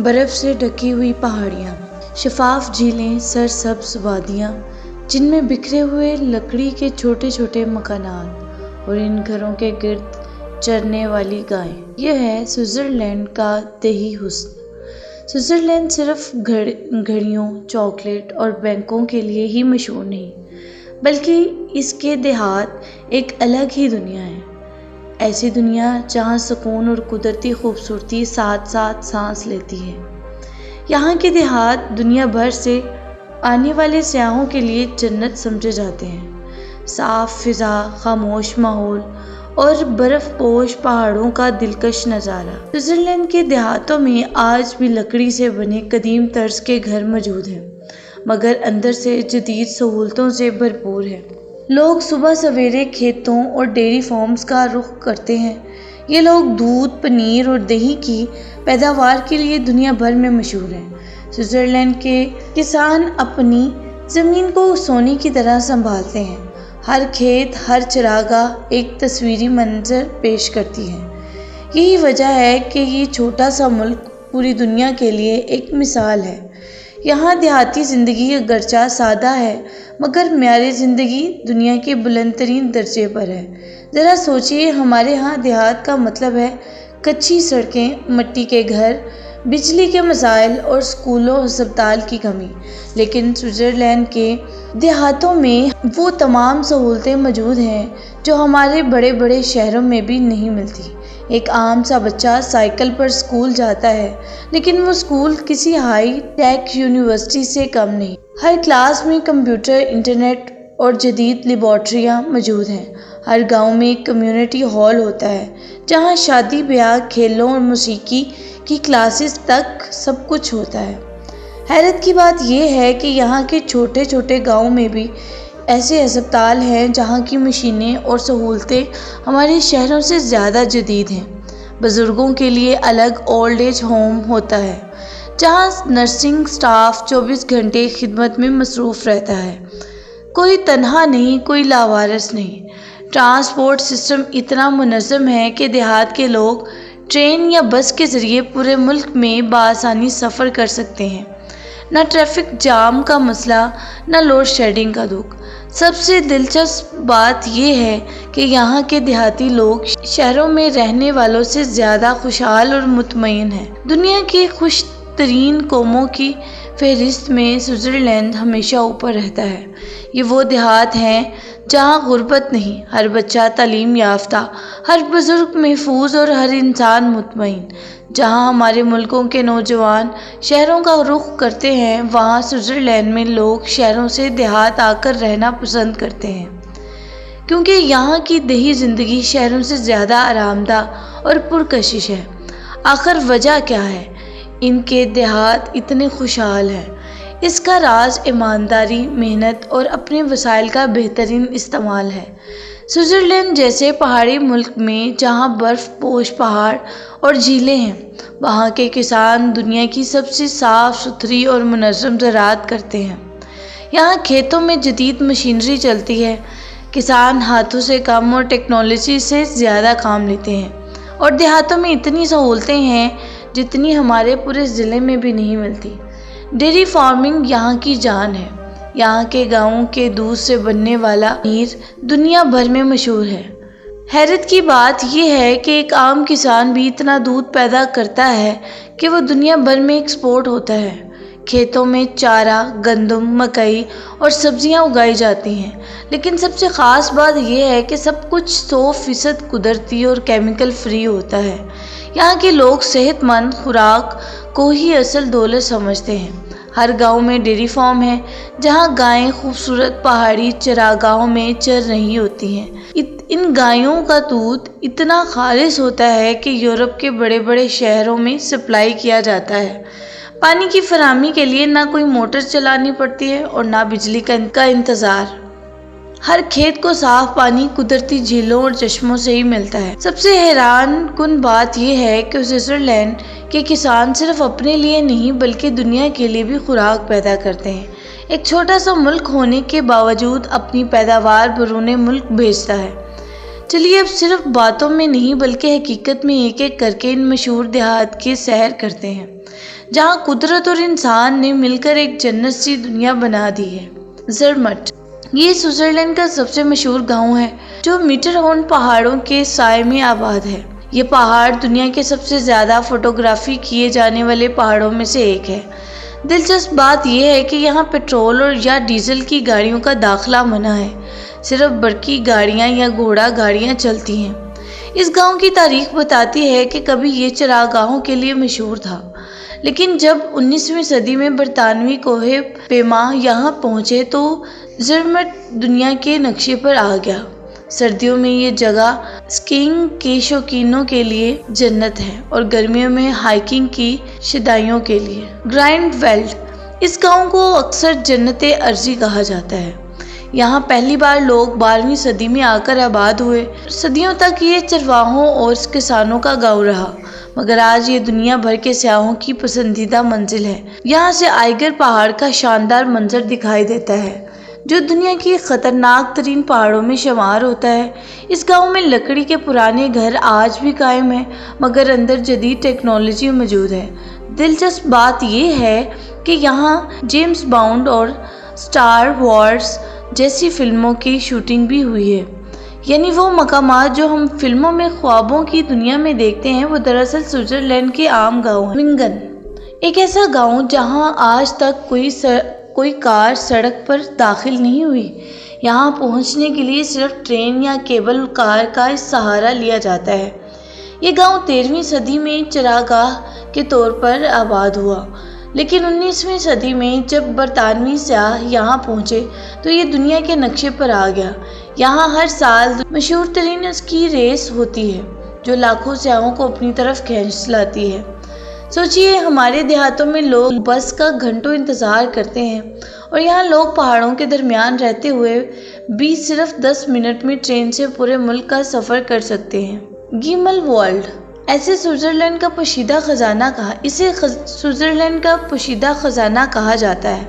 برف سے ڈھکی ہوئی پہاڑیاں، شفاف جھیلیں، سرسبز وادیاں جن میں بکھرے ہوئے لکڑی کے چھوٹے چھوٹے مکانات اور ان گھروں کے گرد چرنے والی گائیں، یہ ہے سوئٹزرلینڈ کا دیہی حسن۔ سوئٹزرلینڈ صرف گھڑیوں، چاکلیٹ اور بینکوں کے لیے ہی مشہور نہیں، بلکہ اس کے دیہات ایک الگ ہی دنیا ہے۔ ایسی دنیا جہاں سکون اور قدرتی خوبصورتی ساتھ ساتھ سانس لیتی ہے۔ یہاں کے دیہات دنیا بھر سے آنے والے سیاحوں کے لیے جنت سمجھے جاتے ہیں۔ صاف فضا، خاموش ماحول اور برف پوش پہاڑوں کا دلکش نظارہ۔ سوئٹزرلینڈ کے دیہاتوں میں آج بھی لکڑی سے بنے قدیم طرز کے گھر موجود ہیں، مگر اندر سے جدید سہولتوں سے بھرپور ہیں۔ لوگ صبح سویرے کھیتوں اور ڈیری فارمز کا رخ کرتے ہیں۔ یہ لوگ دودھ، پنیر اور دہی کی پیداوار کے لیے دنیا بھر میں مشہور ہیں۔ سوئٹزرلینڈ کے کسان اپنی زمین کو سونے کی طرح سنبھالتے ہیں۔ ہر کھیت، ہر چراگاہ ایک تصویری منظر پیش کرتی ہے۔ یہی وجہ ہے کہ یہ چھوٹا سا ملک پوری دنیا کے لیے ایک مثال ہے۔ یہاں دیہاتی زندگی اگرچہ سادہ ہے، مگر معیار زندگی دنیا کے بلند ترین درجے پر ہے۔ ذرا سوچیے، ہمارے ہاں دیہات کا مطلب ہے کچی سڑکیں، مٹی کے گھر، بجلی کے مسائل اور اسکولوں اور ہسپتال کی کمی، لیکن سوئٹزرلینڈ کے دیہاتوں میں وہ تمام سہولتیں موجود ہیں جو ہمارے بڑے بڑے شہروں میں بھی نہیں ملتی۔ ایک عام سا بچہ سائیکل پر اسکول جاتا ہے، لیکن وہ اسکول کسی ہائی ٹیک یونیورسٹی سے کم نہیں۔ ہر کلاس میں کمپیوٹر، انٹرنیٹ اور جدید لیبارٹریاں موجود ہیں۔ ہر گاؤں میں ایک کمیونٹی ہال ہوتا ہے جہاں شادی بیاہ، کھیلوں اور موسیقی کی کلاسز تک سب کچھ ہوتا ہے۔ حیرت کی بات یہ ہے کہ یہاں کے چھوٹے چھوٹے گاؤں میں بھی ایسے ہسپتال ہیں جہاں کی مشینیں اور سہولتیں ہمارے شہروں سے زیادہ جدید ہیں۔ بزرگوں کے لیے الگ اولڈ ایج ہوم ہوتا ہے جہاں نرسنگ سٹاف 24 گھنٹے خدمت میں مصروف رہتا ہے۔ کوئی تنہا نہیں، کوئی لاوارث نہیں۔ ٹرانسپورٹ سسٹم اتنا منظم ہے کہ دیہات کے لوگ ٹرین یا بس کے ذریعے پورے ملک میں بآسانی سفر کر سکتے ہیں۔ نہ ٹریفک جام کا مسئلہ، نہ لوڈ شیڈنگ کا دکھ۔ سب سے دلچسپ بات یہ ہے کہ یہاں کے دیہاتی لوگ شہروں میں رہنے والوں سے زیادہ خوشحال اور مطمئن ہیں۔ دنیا کی خوش ترین قوموں کی فہرست میں سوئٹزرلینڈ ہمیشہ اوپر رہتا ہے۔ یہ وہ دیہات ہیں جہاں غربت نہیں، ہر بچہ تعلیم یافتہ، ہر بزرگ محفوظ اور ہر انسان مطمئن۔ جہاں ہمارے ملکوں کے نوجوان شہروں کا رخ کرتے ہیں، وہاں سوئٹزرلینڈ میں لوگ شہروں سے دیہات آ کر رہنا پسند کرتے ہیں، کیونکہ یہاں کی دیہی زندگی شہروں سے زیادہ آرام دہ اور پرکشش ہے۔ آخر وجہ کیا ہے ان کے دیہات اتنے خوشحال ہیں؟ اس کا راز ایمانداری، محنت اور اپنے وسائل کا بہترین استعمال ہے۔ سوئٹزرلینڈ جیسے پہاڑی ملک میں جہاں برف پوش پہاڑ اور جھیلیں ہیں، وہاں کے کسان دنیا کی سب سے صاف ستھری اور منظم زراعت کرتے ہیں۔ یہاں کھیتوں میں جدید مشینری چلتی ہے، کسان ہاتھوں سے کم اور ٹیکنالوجی سے زیادہ کام لیتے ہیں، اور دیہاتوں میں اتنی سہولتیں ہیں جتنی ہمارے پورے ضلع میں بھی نہیں ملتی۔ ڈیری فارمنگ یہاں کی جان ہے۔ یہاں کے گاؤں کے دودھ سے بننے والا پنیر دنیا بھر میں مشہور ہے۔ حیرت کی بات یہ ہے کہ ایک عام کسان بھی اتنا دودھ پیدا کرتا ہے کہ وہ دنیا بھر میں ایکسپورٹ ہوتا ہے۔ کھیتوں میں چارہ، گندم، مکئی اور سبزیاں اگائی جاتی ہیں، لیکن سب سے خاص بات یہ ہے کہ سب کچھ 100% قدرتی اور کیمیکل فری ہوتا ہے۔ یہاں کے لوگ صحت مند خوراک کو ہی اصل دولت سمجھتے ہیں۔ ہر گاؤں میں ڈیری فارم ہے جہاں گائیں خوبصورت پہاڑی چراگاہوں میں چر رہی ہوتی ہیں۔ ان گایوں کا دودھ اتنا خالص ہوتا ہے کہ یورپ کے بڑے بڑے شہروں میں سپلائی کیا جاتا ہے۔ پانی کی فراہمی کے لیے نہ کوئی موٹر چلانی پڑتی ہے اور نہ بجلی کا انتظار۔ ہر کھیت کو صاف پانی قدرتی جھیلوں اور چشموں سے ہی ملتا ہے۔ سب سے حیران کن بات یہ ہے کہ سوئٹزرلینڈ کے کسان صرف اپنے لیے نہیں بلکہ دنیا کے لیے بھی خوراک پیدا کرتے ہیں۔ ایک چھوٹا سا ملک ہونے کے باوجود اپنی پیداوار بیرون ملک بھیجتا ہے۔ چلیے اب صرف باتوں میں نہیں بلکہ حقیقت میں ایک ایک کر کے ان مشہور دیہات کی سیر کرتے ہیں، جہاں قدرت اور انسان نے مل کر ایک جنت سی دنیا بنا دی ہے۔ زرمٹ، یہ سوئٹزرلینڈ کا سب سے مشہور گاؤں ہے جو میٹرہورن پہاڑوں کے سائے میں آباد ہے۔ یہ پہاڑ دنیا کے سب سے زیادہ فوٹوگرافی کیے جانے والے پہاڑوں میں سے ایک ہے۔ دلچسپ بات یہ ہے کہ یہاں پیٹرول اور یا ڈیزل کی گاڑیوں کا داخلہ منع ہے، صرف برقی گاڑیاں یا گھوڑا گاڑیاں چلتی ہیں۔ اس گاؤں کی تاریخ بتاتی ہے کہ کبھی یہ چراگاہوں کے لیے مشہور تھا، لیکن جب 19ویں صدی میں برطانوی کوہ پیما یہاں پہنچے تو زرمٹ دنیا کے نقشے پر آ گیا۔ سردیوں میں یہ جگہ اسکیئنگ کے شوقینوں کے لیے جنت ہے اور گرمیوں میں ہائیکنگ کی شیدائیوں کے لیے۔ گرائنڈ ویلڈ، اس گاؤں کو اکثر جنت ارضی کہا جاتا ہے۔ یہاں پہلی بار لوگ 12ویں صدی میں آ کر آباد ہوئے۔ صدیوں تک یہ چرواہوں اور کسانوں کا گاؤں رہا، مگر آج یہ دنیا بھر کے سیاحوں کی پسندیدہ منزل ہے۔ یہاں سے آئیگر پہاڑ کا شاندار منظر دکھائی دیتا ہے، جو دنیا کی خطرناک ترین پہاڑوں میں شمار ہوتا ہے۔ اس گاؤں میں لکڑی کے پرانے گھر آج بھی قائم ہیں، مگر اندر جدید ٹیکنالوجی موجود ہے۔ دلچسپ بات یہ ہے کہ یہاں جیمز بانڈ اور اسٹار وارز جیسی فلموں کی شوٹنگ بھی ہوئی ہے۔ یعنی وہ مقامات جو ہم فلموں میں خوابوں کی دنیا میں دیکھتے ہیں وہ دراصل سوئٹزرلینڈ کے عام گاؤں ہیں۔ وینگن، ایک ایسا گاؤں جہاں آج تک کوئی کار سڑک پر داخل نہیں ہوئی۔ یہاں پہنچنے کے لیے صرف ٹرین یا کیبل کار کا سہارا لیا جاتا ہے۔ یہ گاؤں 13ویں صدی میں چراگاہ کے طور پر آباد ہوا، لیکن 19ویں صدی میں جب برطانوی سیاح یہاں پہنچے تو یہ دنیا کے نقشے پر آ گیا۔ یہاں ہر سال مشہور ترین اسکی ریس ہوتی ہے جو لاکھوں سیاحوں کو اپنی طرف کھینچ لاتی ہے۔ سوچئے ہمارے دیہاتوں میں لوگ بس کا گھنٹوں انتظار کرتے ہیں اور یہاں لوگ پہاڑوں کے درمیان رہتے ہوئے بھی صرف 10 منٹ میں ٹرین سے پورے ملک کا سفر کر سکتے ہیں۔ گیمل ورلڈ، اسے سوئٹزرلینڈ کا پوشیدہ خزانہ کہا جاتا ہے۔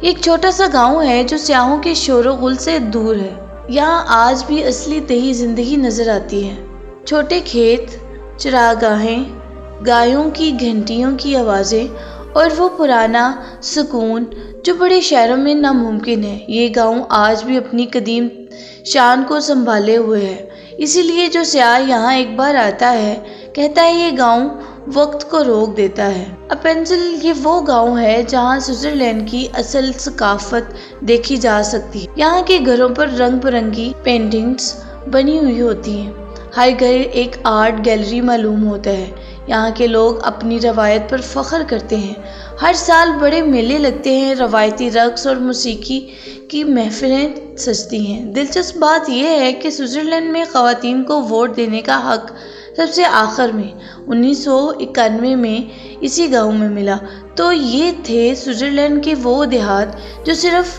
ایک چھوٹا سا گاؤں ہے جو سیاحوں کے شور و غل سے دور ہے۔ یہاں آج بھی اصلی دیہی زندگی نظر آتی ہے۔ چھوٹے کھیت، چراگاہیں، گایوں کی گھنٹیوں کی آوازیں اور وہ پرانا سکون جو بڑے شہروں میں ناممکن ہے۔ یہ گاؤں آج بھی اپنی قدیم شان کو سنبھالے ہوئے ہے۔ اسی لیے جو سیاح یہاں ایک بار آتا ہے کہتا ہے یہ گاؤں وقت کو روک دیتا ہے۔ اپینزل، یہ وہ گاؤں ہے جہاں سوئٹزرلینڈ کی اصل ثقافت دیکھی جا سکتی ہے۔ یہاں کے گھروں پر رنگ برنگی پینٹنگز بنی ہوئی ہوتی ہیں۔ ہر گھر ایک آرٹ گیلری معلوم ہوتا ہے۔ یہاں کے لوگ اپنی روایت پر فخر کرتے ہیں۔ ہر سال بڑے میلے لگتے ہیں، روایتی رقص اور موسیقی کی محفلیں سجتی ہیں۔ دلچسپ بات یہ ہے کہ سوئٹزرلینڈ میں خواتین کو ووٹ دینے کا حق سب سے آخر میں 1991 میں اسی گاؤں میں ملا۔ تو یہ تھے سوئٹزرلینڈ کے وہ دیہات جو صرف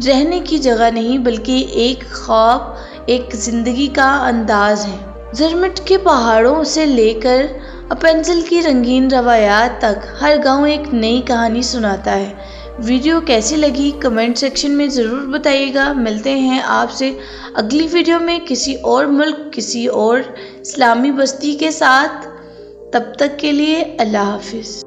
رہنے کی جگہ نہیں بلکہ ایک خواب، ایک زندگی کا انداز ہے۔ زرمٹ کے پہاڑوں سے لے کر اپینزل کی رنگین روایات تک ہر گاؤں ایک نئی کہانی سناتا ہے۔ ویڈیو کیسی لگی کمنٹ سیکشن میں ضرور بتائیے گا۔ ملتے ہیں آپ سے اگلی ویڈیو میں کسی اور ملک، کسی اور اسلامی بستی کے ساتھ۔ تب تک کے لیے اللہ حافظ۔